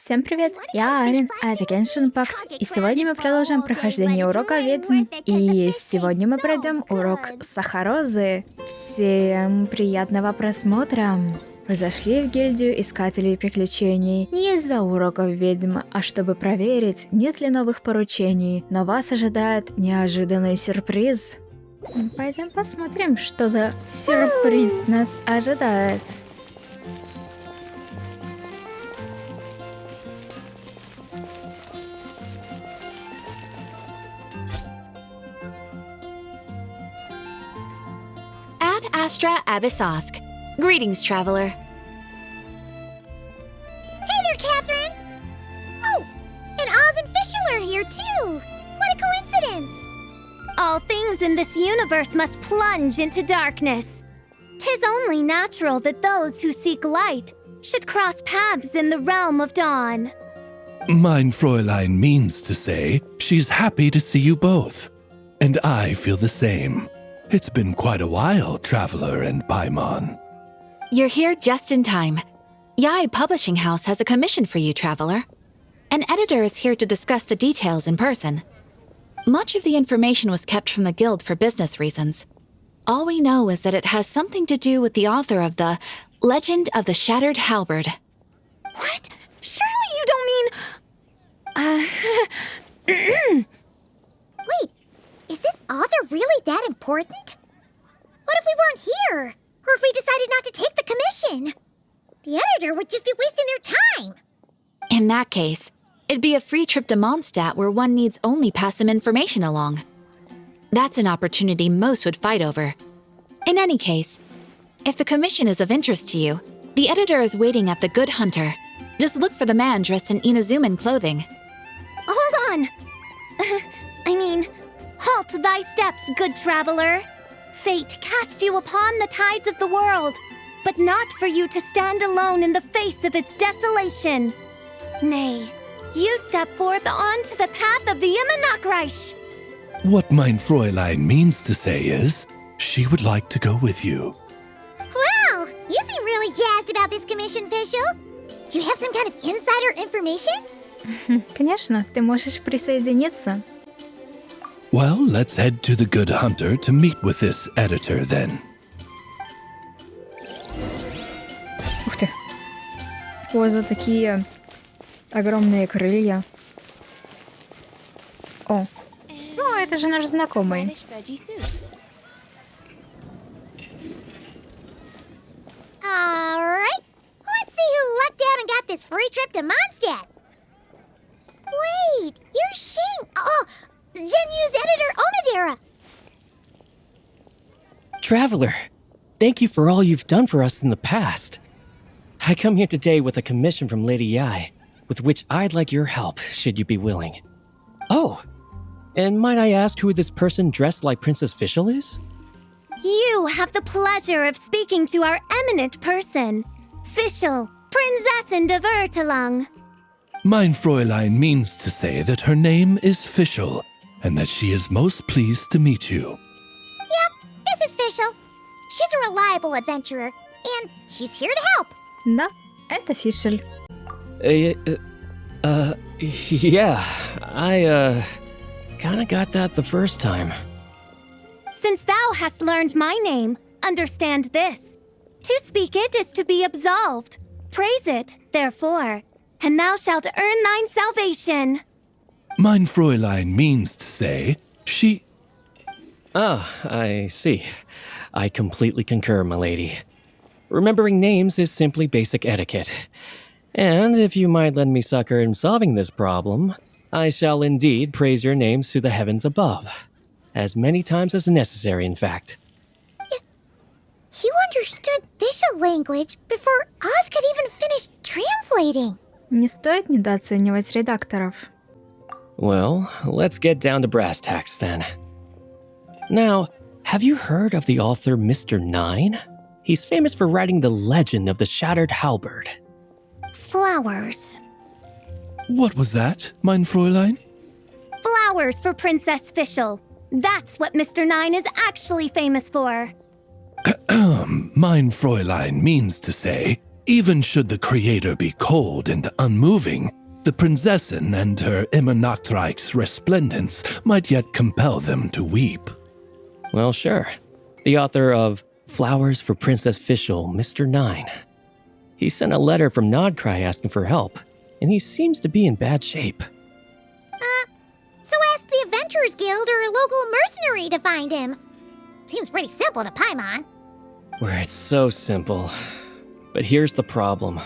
Всем привет, я Арин, а это Genshin Пакт, и сегодня мы продолжим прохождение урока Ведьм. И сегодня мы пройдем урок Сахарозы. Всем приятного просмотра! Вы зашли в гильдию искателей приключений не из-за уроков ведьм, а чтобы проверить, нет ли новых поручений, но вас ожидает неожиданный сюрприз. Пойдем посмотрим, что за сюрприз нас ожидает. Ad Astra Abyssosk. Greetings, traveler. Hey there, Catherine! Oh, and Oz and Fischl are here too! What a coincidence! All things in this universe must plunge into darkness. 'Tis only natural that those who seek light should cross paths in the realm of dawn. Mein Fräulein means to say she's happy to see you both. And I feel the same. It's been quite a while, Traveler and Paimon. You're here just in time. Yai Publishing House has a commission for you, traveler. An editor is here to discuss the details in person. Much of the information was kept from the guild for business reasons. All we know is that it has something to do with the author of the Legend of the Shattered Halberd. What? Surely you don't mean... Wait, is this author really that important? What if we weren't here? Or if we decided not to take the commission? The editor would just be wasting their time. In that case, it'd be a free trip to Mondstadt where one needs only pass some information along. That's an opportunity most would fight over. In any case, if the commission is of interest to you, the editor is waiting at the Good Hunter. Just look for the man dressed in Inazuman clothing. Hold on! Halt thy steps, good traveler. Fate cast you upon the tides of the world, but not for you to stand alone in the face of its desolation. Nay, you step forth onto the path of the Immanakreich. What Mein Fräulein means to say is, she would like to go with you. Wow, you seem really jazzed about this commission, Fischl. Do you have some kind of insider information? Конечно, ты можешь присоединиться. Well, let's head to the Good Hunter to meet with this editor then. Ух ты. Ой, за такие огромные крылья. О, ну это же наш знакомый. Alright, let's see who lucked out and got this free trip to Mondstadt. Wait, you're Shing. Oh, Genyu's editor, Onodera. Traveler, thank you for all you've done for us in the past. I come here today with a commission from Lady Yai, with which I'd like your help, should you be willing. Oh, and might I ask who this person dressed like Princess Fischl is? You have the pleasure of speaking to our eminent person, Fischl, Prinzessin de Vertelung. Mein Fräulein means to say that her name is Fischl, and that she is most pleased to meet you. Yep, this is Fischl. She's a reliable adventurer, and she's here to help. Да, это Фишль. Yeah, I, kinda got that the first time. Since thou hast learned my name, understand this. To speak it is to be absolved. Praise it, therefore, and thou shalt earn thine salvation. Mein Fräulein means to say, she... Ah, I see. I completely concur, my lady. Remembering names is simply basic etiquette. And if you might lend me succor in solving this problem, I shall indeed praise your names to the heavens above. As many times as necessary, in fact. You understood Fischl language before Oz could even finish translating. Не стоит недооценивать редакторов. Well, let's get down to brass tacks then. Now, have you heard of the author Mr. Nine? He's famous for writing the legend of the Shattered Halberd. Flowers. What was that, Mein Fräulein? Flowers for Princess Fischl. That's what Mr. Nine is actually famous for. Mein Fräulein means to say, even should the creator be cold and unmoving, The Prinzessin and her immer Nachtreich's resplendence might yet compel them to weep. Well, sure. The author of Flowers for Princess Fischl, Mr. 9. He sent a letter from Nodcry asking for help, and he seems to be in bad shape. So ask the Adventurers Guild or a local mercenary to find him. Seems pretty simple to Paimon. Where it's so simple. But here's the problem.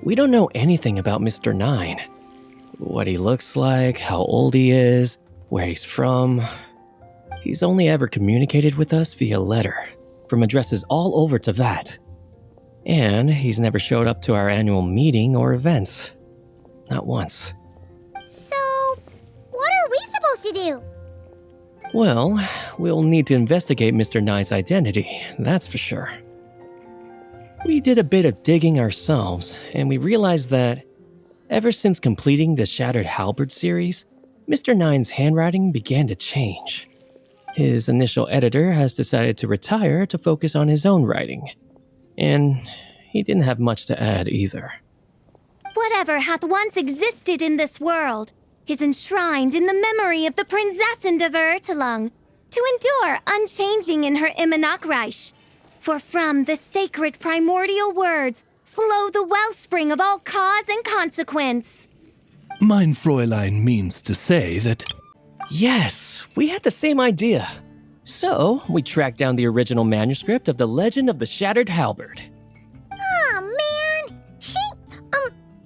We don't know anything about Mr. 9. What he looks like, how old he is, where he's from. He's only ever communicated with us via letter, from addresses all over Teyvat. And he's never showed up to our annual meeting or events. Not once. So, what are we supposed to do? Well, we'll need to investigate Mr. 9's identity, that's for sure. We did a bit of digging ourselves, and we realized that ever since completing the Shattered Halberd series, Mr. 9's handwriting began to change. His initial editor has decided to retire to focus on his own writing. And he didn't have much to add either. Whatever hath once existed in this world is enshrined in the memory of the Prinzessin of Ertelung, to endure unchanging in her Immenachreich. For from the sacred primordial words flow the wellspring of all cause and consequence. Mein Fräulein means to say that... Yes, we had the same idea. So, we tracked down the original manuscript of The Legend of the Shattered Halberd. Aw, man!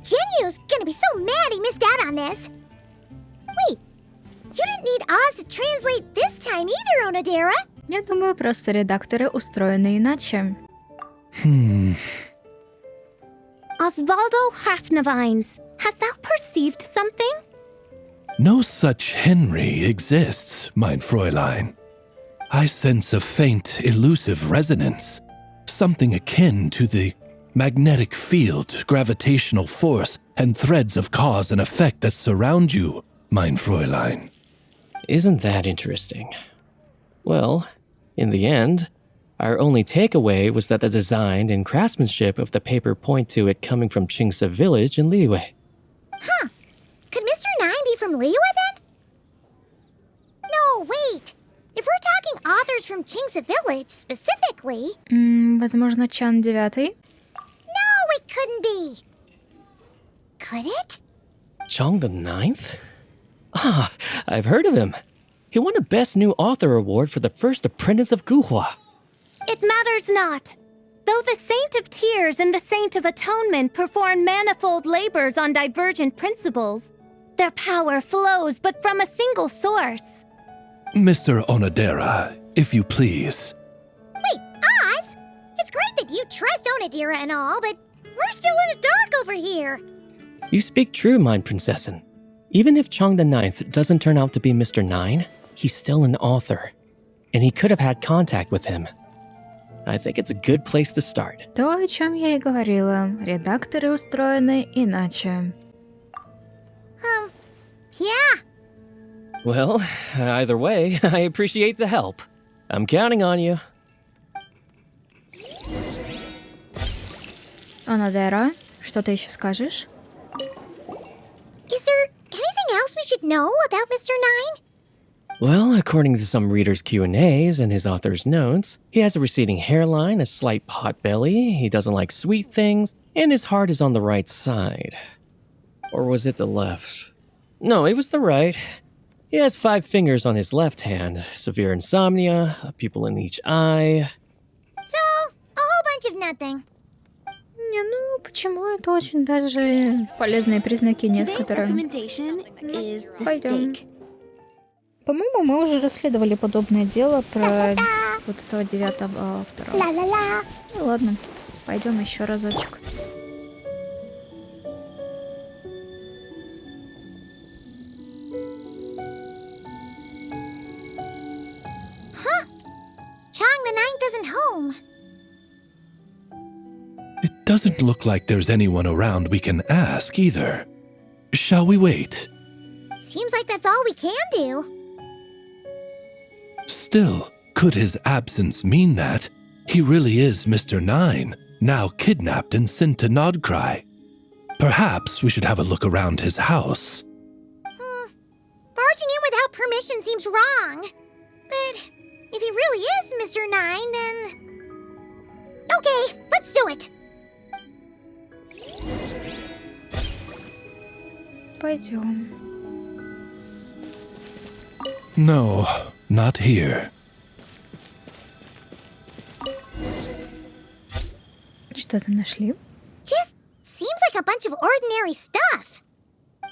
Genyu's gonna be so mad he missed out on this. Wait, you didn't need Oz to translate this time either, Onodera. Я думаю, просто редакторы устроены иначе. Osvaldo Hafnavines, hast thou perceived something? No such Henry exists, mein Fräulein. I sense a faint, elusive resonance. Something akin to the magnetic field, gravitational force, and threads of cause and effect that surround you, mein Fräulein. Isn't that interesting? Well, in the end, our only takeaway was that the design and craftsmanship of the paper point to it coming from Qingse village in Liyue. Huh. Could Mr. 9 be from Liyue then? No, wait. If we're talking authors from Qingse village specifically... Возможно, Чан 9? No, it couldn't be. Could it? Chong the Ninth? Ah, I've heard of him. He won a Best New Author award for the first apprentice of Guhua. It matters not. Though the Saint of Tears and the Saint of Atonement perform manifold labors on divergent principles, their power flows but from a single source. Mr. Onodera, if you please. Wait, Oz? It's great that you trust Onodera and all, but we're still in the dark over here. You speak true, mein Prinzessin. Even if Chong the Ninth doesn't turn out to be Mr. 9, he's still an author, and he could have had contact with him. I think it's a good place to start. То, о чем я и говорила. Редакторы устроены иначе. Yeah. Well, either way, I appreciate the help. I'm counting on you. Онодера, что ты еще скажешь? Is there anything else we should know about Mr. 9? Well, according to some readers' Q&As and his author's notes, he has a receding hairline, a slight pot belly, he doesn't like sweet things, and his heart is on the right side. Or was it the left? No, it was the right. He has 5 fingers on his left hand, severe insomnia, a pupil in each eye. So, a whole bunch of nothing. Не, ну почему? Это очень даже полезные признаки, нет, которые... Пойдем. По-моему, мы уже расследовали подобное дело про вот этого 9-го автора. Ла-ла-ла. Ну ладно, пойдем еще разочек. Chong the 9th isn't home. It doesn't look like there's anyone around we can ask either. Shall we wait? Seems like that's all we can do. Still, could his absence mean that he really is Mr. 9, now kidnapped and sent to Nodcry? Perhaps we should have a look around his house. Barging in without permission seems wrong. But if he really is Mr. 9, then... Okay, let's do it. Пойдем. No, not here. Что-то нашли? Just seems like a bunch of ordinary stuff.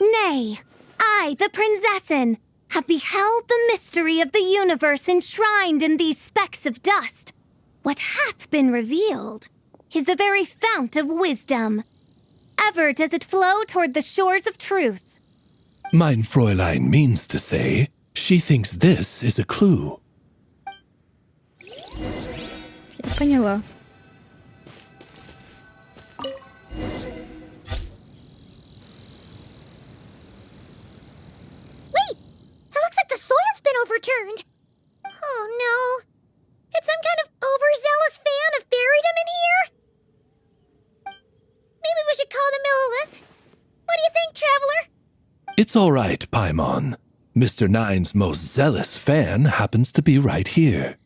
Nay, I, the Prinzessin, have beheld the mystery of the universe enshrined in these specks of dust. What hath been revealed is the very fount of wisdom. Ever does it flow toward the shores of truth. Mein Fräulein means to say, she thinks this is a clue. Я поняла. Wait! It looks like the soil's been overturned. Oh no. Did some kind of overzealous fan have buried him in here? Maybe we should call him Lilith. What do you think, Traveler? It's all right, Paimon. Mr. Nine's most zealous fan happens to be right here.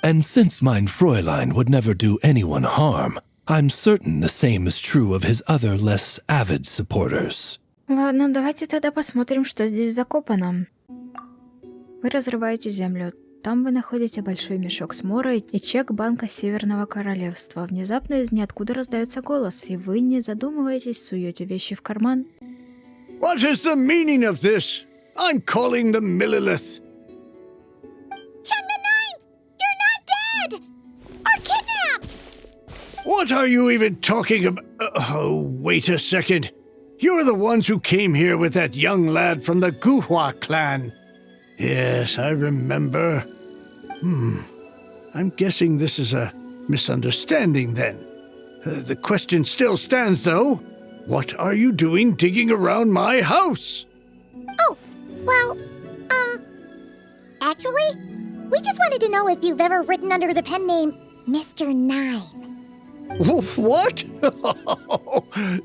And since mein Fräulein would never do anyone harm, I'm certain the same is true of his other less avid supporters. Ладно, давайте тогда посмотрим, что здесь закопано. Вы разрываете землю. Там вы находите большой мешок с морой и чек Банка Северного Королевства. Внезапно из ниоткуда раздается голос, и вы, не задумываетесь, суете вещи в карман. What is the meaning of this? I'm calling them Millilith. Chung the Ninth! You're not dead! Or kidnapped! What are you even talking about? Oh, wait a second. You're the ones who came here with that young lad from the Guhua clan. Yes, I remember. I'm guessing this is a misunderstanding then. The question still stands though. What are you doing digging around my house? Oh, well, actually, we just wanted to know if you've ever written under the pen name Mr. 9. What?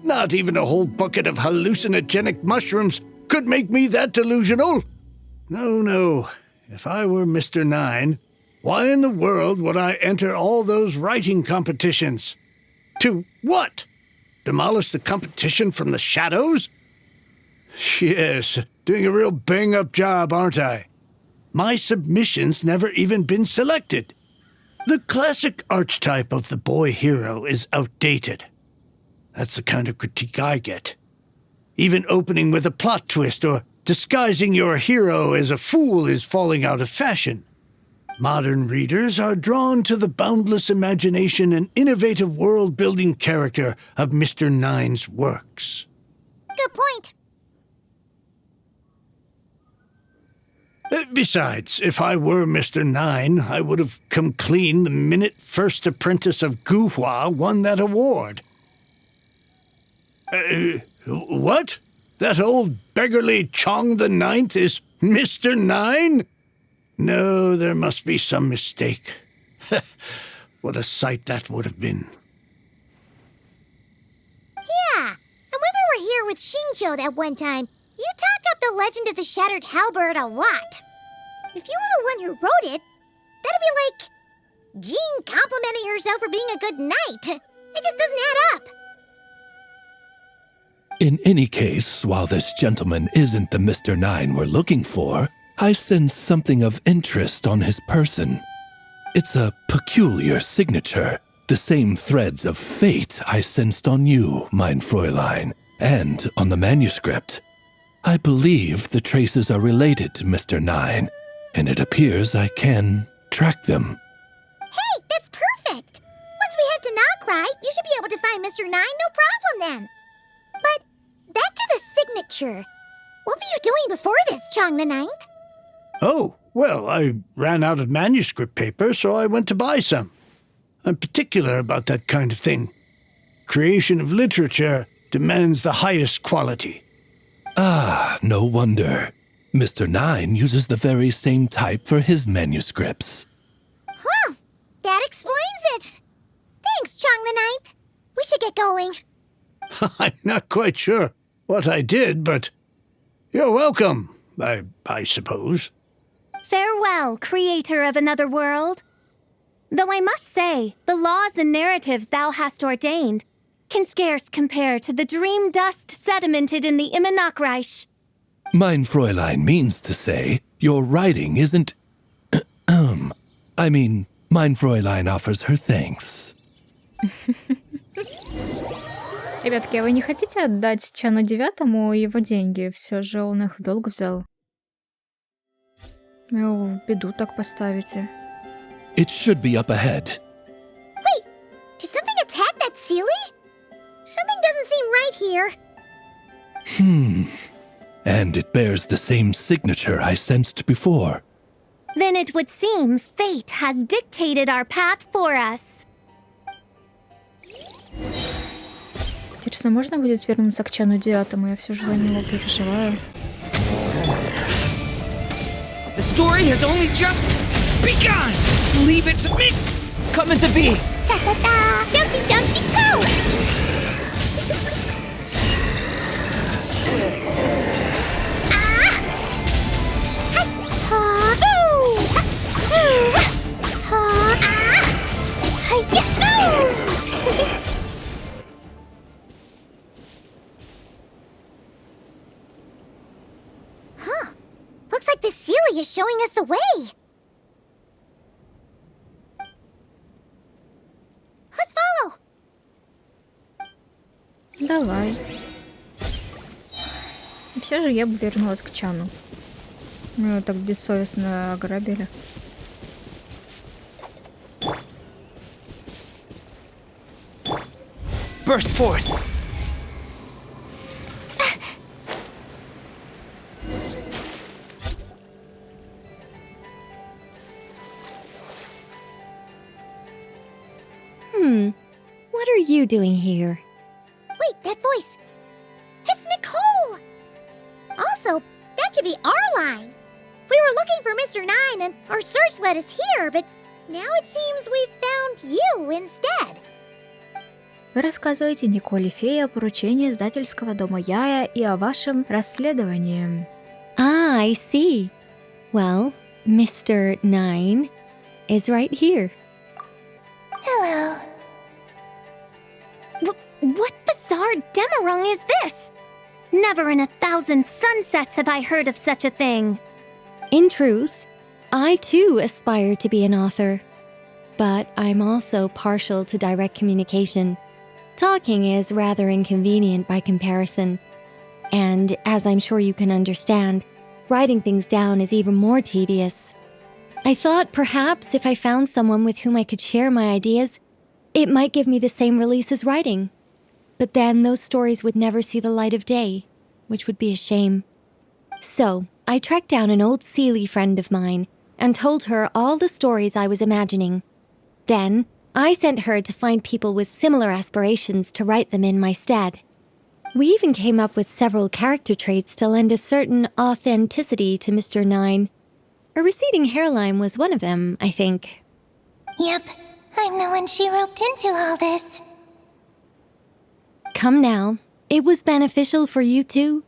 Not even a whole bucket of hallucinogenic mushrooms could make me that delusional. No. If I were Mr. 9, why in the world would I enter all those writing competitions? To what? Demolish the competition from the shadows? Yes, doing a real bang-up job, aren't I? My submission's never even been selected. The classic archetype of the boy hero is outdated. That's the kind of critique I get. Even opening with a plot twist or disguising your hero as a fool is falling out of fashion. Modern readers are drawn to the boundless imagination and innovative world-building character of Mr. 9's works. Good point. Besides, if I were Mr. 9, I would have come clean the minute First Apprentice of Guhua won that award. What? That old beggarly Chong the Ninth is Mr. 9? No, there must be some mistake. What a sight that would have been. Yeah, and when we were here with Shinjo that one time, you talked up the legend of the Shattered Halberd a lot. If you were the one who wrote it, that'd be like Jean complimenting herself for being a good knight. It just doesn't add up. In any case, while this gentleman isn't the Mr. 9 we're looking for, I sense something of interest on his person. It's a peculiar signature, the same threads of fate I sensed on you, mein Fräulein, and on the manuscript. I believe the traces are related to Mr. 9, and it appears I can track them. Hey, that's perfect! Once we head to Nagrai, you should be able to find Mr. 9, no problem then. But back to the signature. What were you doing before this, Chong the Ninth? Oh, well, I ran out of manuscript paper, so I went to buy some. I'm particular about that kind of thing. Creation of literature demands the highest quality. Ah, no wonder. Mr. 9 uses the very same type for his manuscripts. Well, that explains it. Thanks, Chong the Ninth. We should get going. I'm not quite sure what I did, but you're welcome, I suppose. Farewell, creator of another world. Though I must say, the laws and narratives thou hast ordained can scarce compare to the dream dust sedimented in the Immenachreich. Mein Fräulein means to say, your writing isn't... I mean, mein Fräulein offers her thanks. Ребятки, а вы не хотите отдать Чану Девятому его деньги? Все же он их в долг взял. Его в беду так поставите. It should be up ahead. Wait, did something attack that Sealy? Something doesn't seem right here. And it bears the same signature I sensed before. Then it would seem fate has dictated our path for us. Интересно, можно будет вернуться к Чану Девятому? Я все же за него переживаю. The story has only just begun! Leave it to me! Coming to be! Ta-ta-ta! Jumpy Dumpty Go! Huh. Looks like the Sealy is showing us the way. Let's follow. Давай. Все же я бы вернулась к Чану. Мы его так бессовестно ограбили. Burst forth! What are you doing here? Wait, that voice. It's Nicole! Also, that should be our line. We were looking for Mr. Nine and our search led us here, but now it seems we've found you instead. Вы рассказываете Николь и Фее о поручении издательского дома Яя и о вашем расследовании. Ah, I see. Well, Mr. Nine is right here. Hello. What bizarre demarung is this? Never in 1,000 sunsets have I heard of such a thing. In truth, I too aspire to be an author. But I'm also partial to direct communication. Talking is rather inconvenient by comparison. And as I'm sure you can understand, writing things down is even more tedious. I thought perhaps if I found someone with whom I could share my ideas, it might give me the same release as writing. But then those stories would never see the light of day, which would be a shame. So, I tracked down an old Sealy friend of mine and told her all the stories I was imagining. Then, I sent her to find people with similar aspirations to write them in my stead. We even came up with several character traits to lend a certain authenticity to Mr. Nine. A receding hairline was one of them, I think. Yep, I'm the one she roped into all this. Come now, it was beneficial for you too.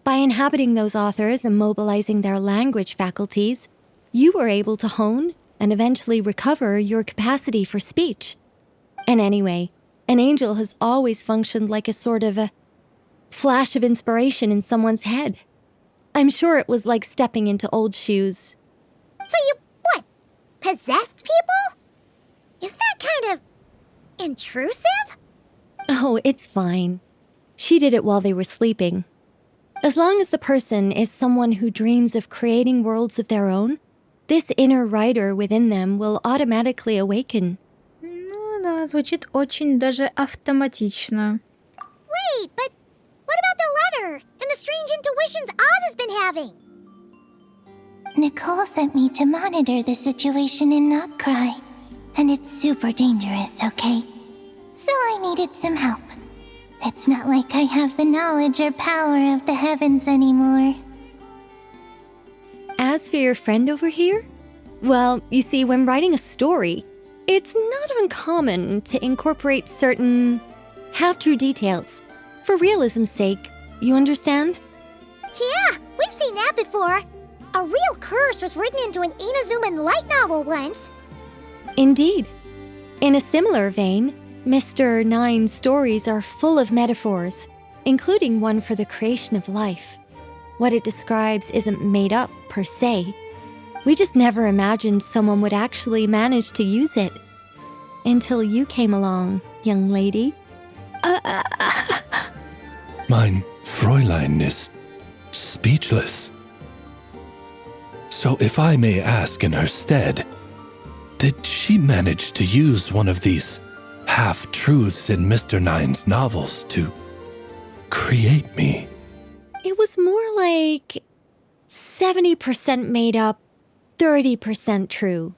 By inhabiting those authors and mobilizing their language faculties, you were able to hone and eventually recover your capacity for speech. And anyway, an angel has always functioned like a sort of a flash of inspiration in someone's head. I'm sure it was like stepping into old shoes. So you, what, possessed people? Isn't that kind of intrusive? Oh, it's fine. She did it while they were sleeping. As long as the person is someone who dreams of creating worlds of their own, this inner writer within them will automatically awaken. Ну да, звучит очень даже автоматично. Wait, but what about the letter and the strange intuitions Oz has been having? Nicole sent me to monitor the situation and not cry. And it's super dangerous, okay? So I needed some help. It's not like I have the knowledge or power of the heavens anymore. As for your friend over here, well, you see, when writing a story, it's not uncommon to incorporate certain half-true details For realism's sake, you understand? Yeah, we've seen that before. A real curse was written into an Inazuman light novel once. Indeed. In a similar vein, Mr. Nine's stories are full of metaphors, including one for the creation of life. What it describes isn't made up, per se. We just never imagined someone would actually manage to use it. Until you came along, young lady. Mein Fräulein is speechless. So if I may ask in her stead, did she manage to use one of these half-truths in Mr. Nine's novels to create me? It was more like 70% made up, 30% true.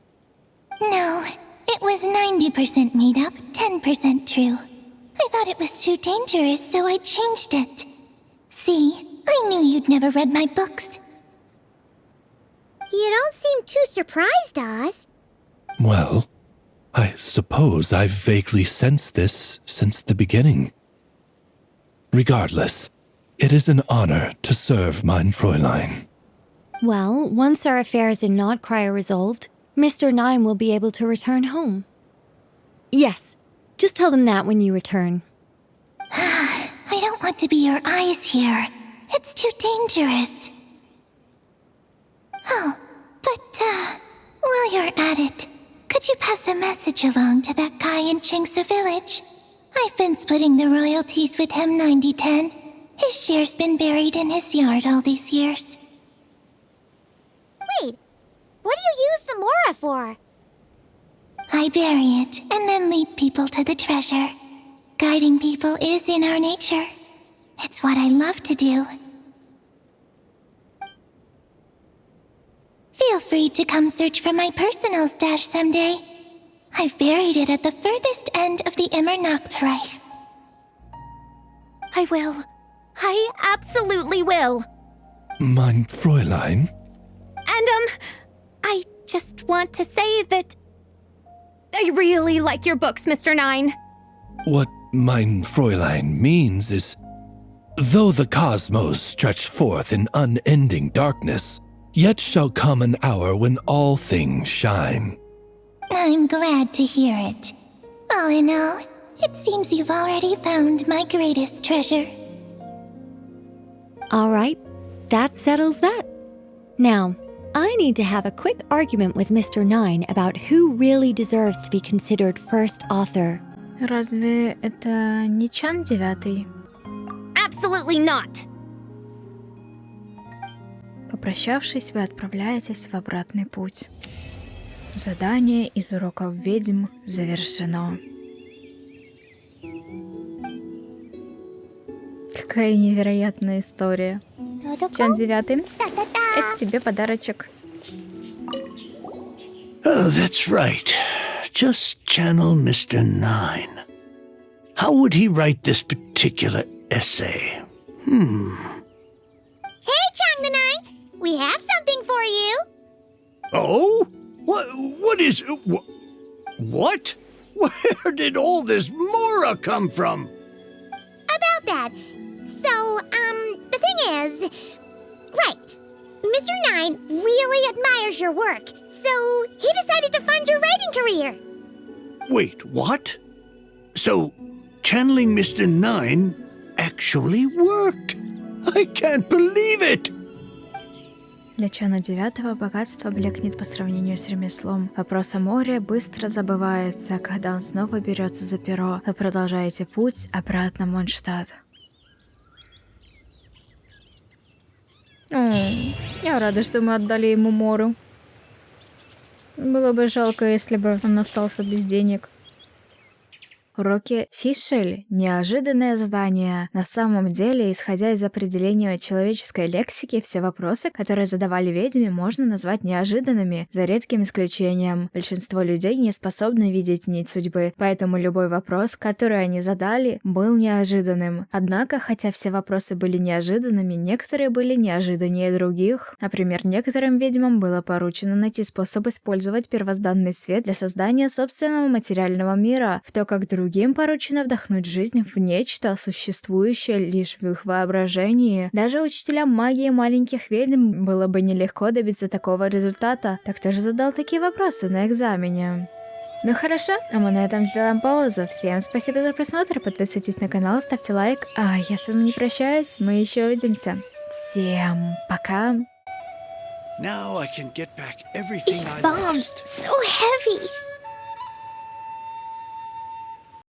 No, it was 90% made up, 10% true. I thought it was too dangerous, so I changed it. See, I knew you'd never read my books. You don't seem too surprised, Oz. Well, I suppose I've vaguely sensed this since the beginning. Regardless, it is an honor to serve mein Fräulein. Well, once our affairs in Nodcry are resolved, Mr. Nine will be able to return home. Yes, just tell them that when you return. I don't want to be your eyes here. It's too dangerous. Oh, but, while you're at it, could you pass a message along to that guy in Chingsa village? I've been splitting the royalties with him 90-10. His share's been buried in his yard all these years. Wait, what do you use the Mora for? I bury it, and then lead people to the treasure. Guiding people is in our nature. It's what I love to do. Feel free to come search for my personal stash someday. I've buried it at the furthest end of the Immer Nachtreich. I will. I absolutely will. Mein Fräulein? And, I just want to say that I really like your books, Mr. Nine. What mein Fräulein means is, though the cosmos stretch forth in unending darkness, yet shall come an hour when all things shine. I'm glad to hear it. All in all, it seems you've already found my greatest treasure. All right, that settles that. Now, I need to have a quick argument with Mr. Nine about who really deserves to be considered first author. Разве это не Чан Девятый? Absolutely not! Попрощавшись, вы отправляетесь в обратный путь. Задание из уроков ведьм завершено. Какая невероятная история. Чан Девятый, это тебе подарочек. Oh, that's right. Just channel Mr. Nine. How would he write this particular essay? Hey, Chang the Ninth! We have something for you! Oh? What is... What? Where did all this Mora come from? About that. So, the thing is... Right. Mr. Nine really admires your work, so he decided to fund your writing career. Wait, what? So, channeling Mr. Nine actually worked? I can't believe it! Для Чана Девятого богатство блекнет по сравнению с ремеслом. Вопрос о море быстро забывается, когда он снова берется за перо. Вы продолжаете путь обратно в Монштадт. Я рада, что мы отдали ему Мору. Было бы жалко, если бы он остался без денег. Уроки Фишль. Неожиданное задание. На самом деле, исходя из определения человеческой лексики, все вопросы, которые задавали ведьме, можно назвать неожиданными, за редким исключением. Большинство людей не способны видеть нить судьбы, поэтому любой вопрос, который они задали, был неожиданным. Однако, хотя все вопросы были неожиданными, некоторые были неожиданнее других. Например, некоторым ведьмам было поручено найти способ использовать первозданный свет для создания собственного материального мира, в то как другие другим поручено вдохнуть жизнь в нечто, существующее лишь в их воображении. Даже учителям магии маленьких ведьм было бы нелегко добиться такого результата. Так кто же задал такие вопросы на экзамене? Ну хорошо, а мы на этом сделаем паузу. Всем спасибо за просмотр, подписывайтесь на канал, ставьте лайк. А я с вами не прощаюсь, мы еще увидимся. Всем пока! Now I can get back everything These I bombs, lost. so heavy.